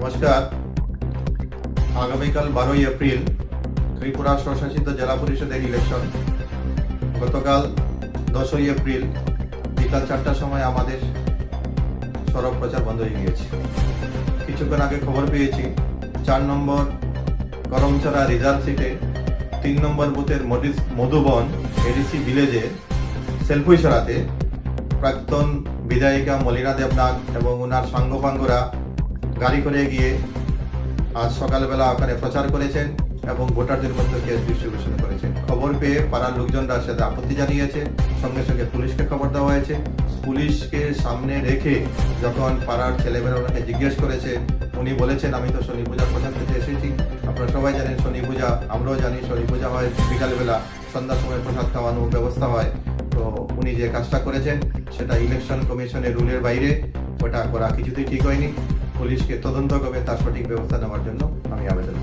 নমস্কার। আগামীকাল 12ই এপ্রিল ত্রিপুরা স্বশাসিত জেলা পরিষদের ইলেকশন। গতকাল 10ই এপ্রিল বিকাল 4টার সময় আমাদের সড়ক প্রচার বন্ধ হয়ে গিয়েছে। কিছুক্ষণ আগে খবর পেয়েছি 4 নম্বর করমচড়া রিজার্ভ সিটে 3 নম্বর বুথের মধুবন এডিসি ভিলেজে সেলফুইসরাতে প্রাক্তন বিধায়িকা মলিনা দেবনাথ এবং ওনার সাঙ্গপাঙ্গরা গাড়ি করে গিয়ে আজ সকালবেলা ওখানে প্রচার করেছেন এবং ভোটারদের মধ্যে ক্যাশ ডিস্ট্রিবিউশন করেছেন। খবর পেয়ে পাড়ার লোকজনরা সাথে আপত্তি জানিয়েছে, সঙ্গে সঙ্গে পুলিশকে খবর দেওয়া হয়েছে। পুলিশকে সামনে রেখে যখন পাড়ার ছেলেমেয়েরা ওনাকে জিজ্ঞেস করেছে, উনি বলেছেন আমি তো শনি পূজার প্রচার করতে এসেছি। আপনারা সবাই জানেন শনি পূজা, আমরাও জানি শনি পূজা হয় বিকালবেলা, সন্ধ্যার সময় প্রসাদ খাওয়ানোর ব্যবস্থা হয়। তো উনি যে কাজটা করেছেন সেটা ইলেকশন কমিশনের রুলের বাইরে, ওটা করা কিছুতেই ঠিক হয়নি। পুলিশকে তদন্ত করে তার সঠিক ব্যবস্থা নেওয়ার জন্য আমি আবেদন